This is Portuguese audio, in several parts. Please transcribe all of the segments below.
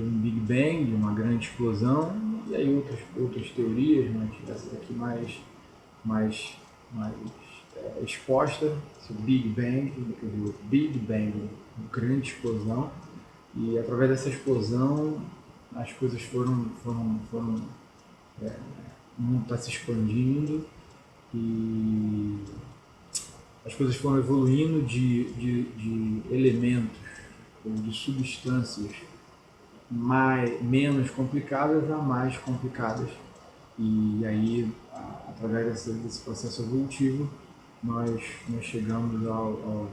um Big Bang, de uma grande explosão, e aí outras teorias, mas essa daqui mais exposta, o Big Bang, uma grande explosão, e através dessa explosão as coisas o mundo está se expandindo e as coisas foram evoluindo de elementos ou de substâncias menos complicadas a mais complicadas. E aí, através desse processo evolutivo, nós chegamos ao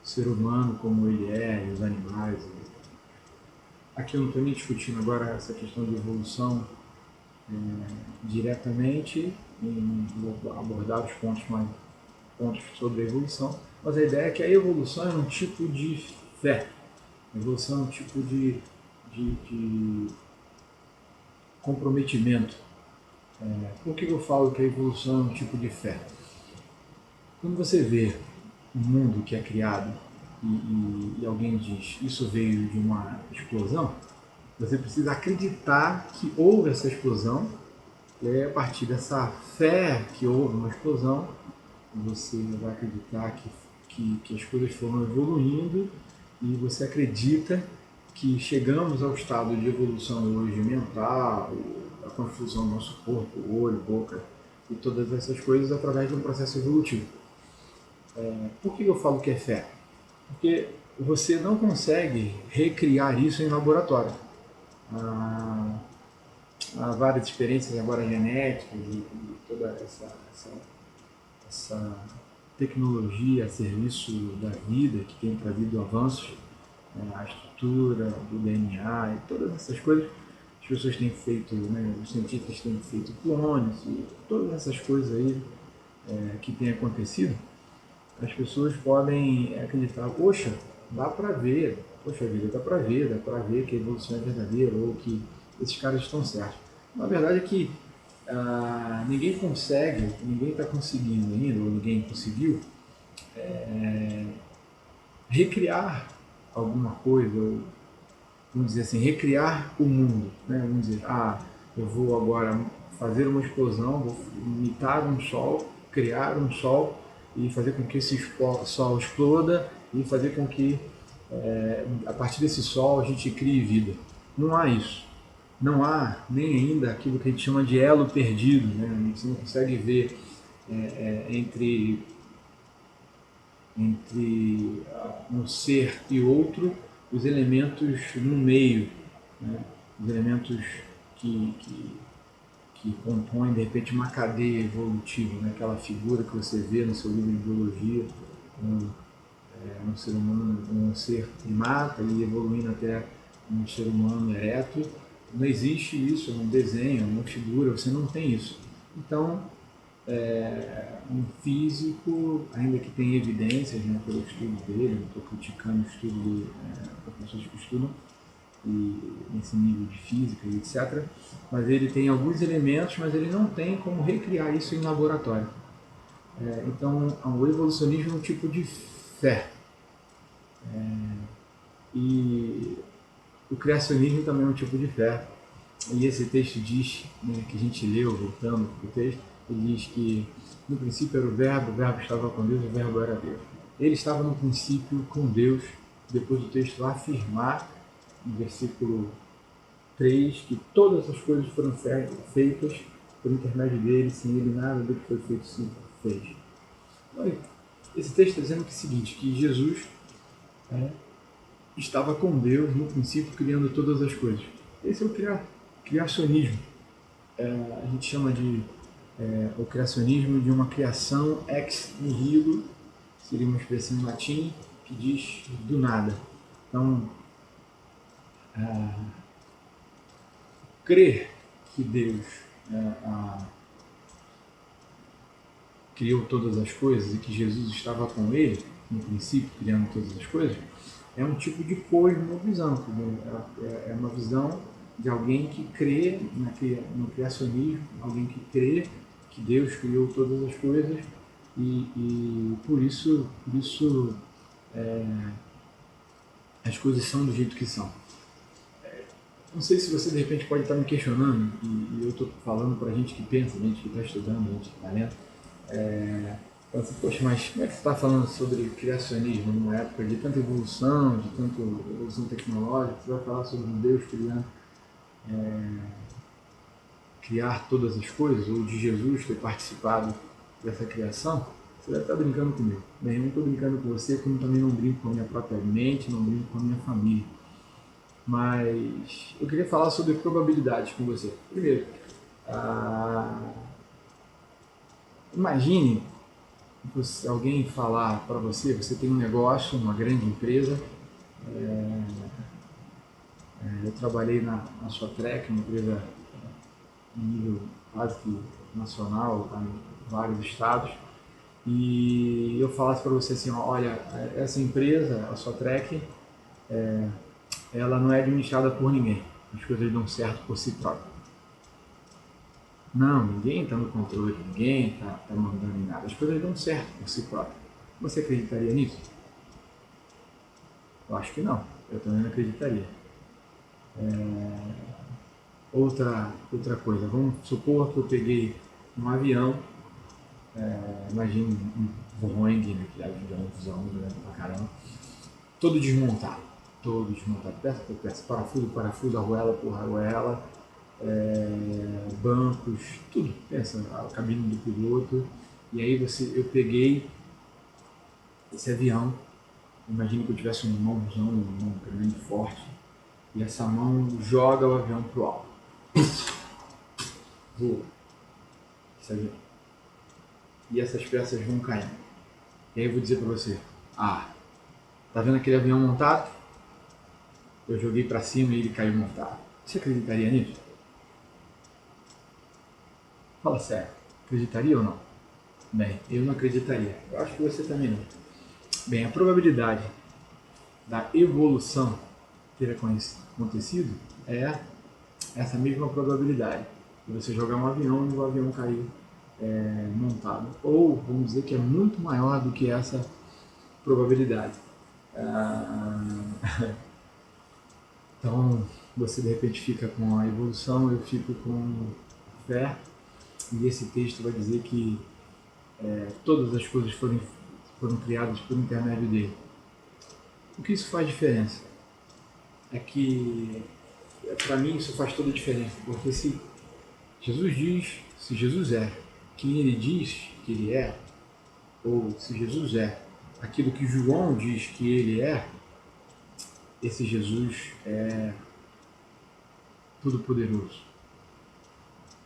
ser humano como ele é, e os animais. Aqui eu não estou nem discutindo agora essa questão de evolução diretamente, vou abordar os pontos sobre a evolução, mas a ideia é que a evolução é um tipo de fé, a evolução é um tipo de comprometimento. Por que eu falo que a evolução é um tipo de fé? Quando você vê um mundo que é criado e alguém diz isso veio de uma explosão, você precisa acreditar que houve essa explosão, e aí a partir dessa fé que houve uma explosão, você vai acreditar que as coisas foram evoluindo e você acredita que chegamos ao estado de evolução hoje mental, a confusão do nosso corpo, olho, boca e todas essas coisas através de um processo evolutivo. Por que eu falo que é fé? Porque você não consegue recriar isso em laboratório. Há várias experiências agora genéticas e toda essa tecnologia a serviço da vida que tem trazido avanços, a estrutura do DNA e todas essas coisas. As pessoas têm feito, os cientistas têm feito clones e todas essas coisas aí que têm acontecido, as pessoas podem acreditar, poxa, dá para ver, dá para ver que a evolução é verdadeira ou que esses caras estão certos. Na verdade é que ninguém está conseguindo ainda, ou ninguém conseguiu recriar alguma coisa, ou, vamos dizer assim, recriar o mundo. Vamos dizer, eu vou agora fazer uma explosão, vou imitar um sol, criar um sol e fazer com que esse sol exploda e fazer com que, a partir desse sol, a gente crie vida. Não há isso. Não há nem ainda aquilo que a gente chama de elo perdido. Você não consegue ver entre um ser e outro os elementos no meio, os elementos que compõem de repente uma cadeia evolutiva, aquela figura que você vê no seu livro de biologia, um ser humano, um ser primata e evoluindo até um ser humano ereto. Não existe isso, um desenho, uma figura, você não tem isso. Então, um físico, ainda que tenha evidências pelo estudo dele, não estou criticando o estudo de pessoas que estudam nesse nível de física e etc., mas ele tem alguns elementos, mas ele não tem como recriar isso em laboratório. Então, o evolucionismo é um tipo de fé. E o criacionismo também é um tipo de fé. E esse texto diz, que a gente leu, voltando para o texto, ele diz que no princípio era o verbo estava com Deus, o verbo era Deus. Ele estava no princípio com Deus. Depois do texto vai afirmar, no versículo 3, que todas as coisas foram feitas por intermédio dele, sem ele nada do que foi feito se fez. Olha, esse texto está dizendo que é o seguinte, que Jesus estava com Deus no princípio criando todas as coisas. Esse é o criacionismo. A gente chama de o criacionismo de uma criação ex nihilo, seria uma expressão em latim que diz do nada. Então, crer que Deus criou todas as coisas e que Jesus estava com ele, no princípio, criando todas as coisas, é um tipo de cosmovisão, é uma visão de alguém que crê no criacionismo, alguém que crê que Deus criou todas as coisas e por isso as coisas são do jeito que são. Não sei se você de repente pode estar me questionando, e eu estou falando para gente que pensa, gente que está estudando, gente que está lendo. Então, assim, poxa, mas como é que você está falando sobre criacionismo numa época de tanta evolução, de tanta evolução tecnológica? Você vai falar sobre um Deus criando, criar todas as coisas, ou de Jesus ter participado dessa criação? Você deve estar brincando comigo. Bem, eu não estou brincando com você, como também não brinco com a minha própria mente, não brinco com a minha família. Mas eu queria falar sobre probabilidades com você. Primeiro, imagine alguém falar para você, você tem um negócio, uma grande empresa. Eu trabalhei na Sotrec, uma empresa em nível quase que nacional, tá, em vários estados. E eu falasse para você assim, olha, essa empresa, a Sotrec, ela não é administrada por ninguém. As coisas dão certo por si próprias. Não, ninguém está no controle, ninguém está mandando em nada. As coisas dão certo por si próprias. Você acreditaria nisso? Eu acho que não. Eu também não acreditaria. Outra coisa, vamos supor que eu peguei um avião, imagine um Boeing, né, que é um avião grande pra caramba, todo desmontado, peça por peça, parafuso por parafuso, arruela por arruela, bancos, tudo, pensa, a cabine do piloto. E aí eu peguei esse avião, imagine que eu tivesse uma mão grande, forte, e essa mão joga o avião pro alto. Voa esse avião. E essas peças vão caindo. E aí eu vou dizer para você, tá vendo aquele avião montado? Eu joguei para cima e ele caiu montado. Você acreditaria nisso? Fala sério, acreditaria ou não? Bem, eu não acreditaria. Eu acho que você também não. Bem, a probabilidade da evolução ter acontecido é essa mesma probabilidade de você jogar um avião e o avião cair montado. Ou, vamos dizer que é muito maior do que essa probabilidade. Então, você de repente fica com a evolução, eu fico com fé, e esse texto vai dizer que todas as coisas foram criadas por intermédio dele. O que isso faz diferença? É que, para mim, isso faz toda a diferença, porque se Jesus é quem ele diz que ele é, ou se Jesus é aquilo que João diz que ele é, esse Jesus é todo poderoso.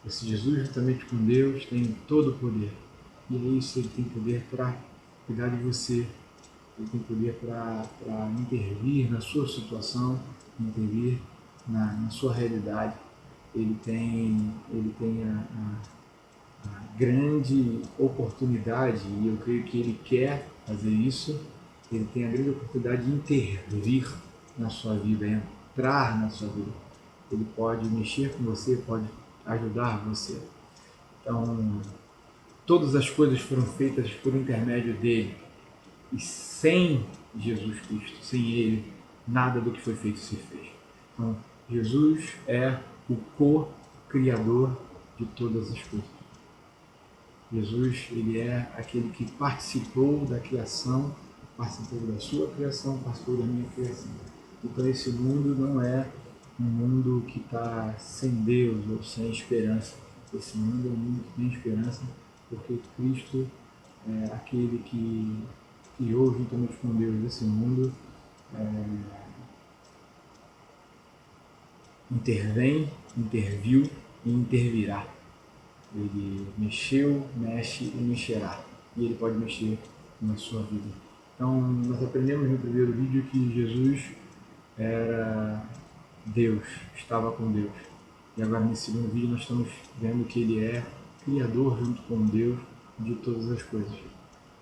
Esse Jesus, juntamente com Deus, tem todo o poder. E é isso, ele tem poder para cuidar de você. Ele tem poder para intervir na sua situação, intervir na sua realidade. Ele tem a grande oportunidade, e eu creio que ele quer fazer isso, ele tem a grande oportunidade de intervir na sua vida, entrar na sua vida. Ele pode mexer com você, pode ajudar você. Então, todas as coisas foram feitas por intermédio dele. E sem Jesus Cristo, sem ele, nada do que foi feito se fez. Então, Jesus é o co-criador de todas as coisas. Jesus, ele é aquele que participou da criação, participou da sua criação, participou da minha criação. Então esse mundo não é um mundo que está sem Deus ou sem esperança. Esse mundo é um mundo que tem esperança, porque Cristo é aquele que criou juntamente com Deus esse mundo, interviu e intervirá. Ele mexeu, mexe e mexerá. E ele pode mexer na sua vida. Então, nós aprendemos no primeiro vídeo que Jesus era Deus, estava com Deus. E agora, nesse segundo vídeo, nós estamos vendo que ele é Criador junto com Deus de todas as coisas.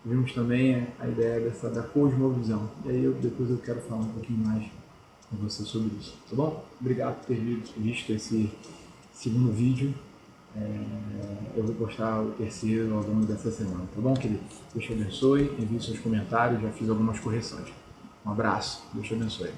Vimos também a ideia da cosmovisão. E aí depois eu quero falar um pouquinho mais com você sobre isso. Tá bom? Obrigado por ter visto esse segundo vídeo. Eu vou postar o terceiro ao longo dessa semana, tá bom, querido? Deus te abençoe, envie seus comentários, já fiz algumas correções. Um abraço, Deus te abençoe.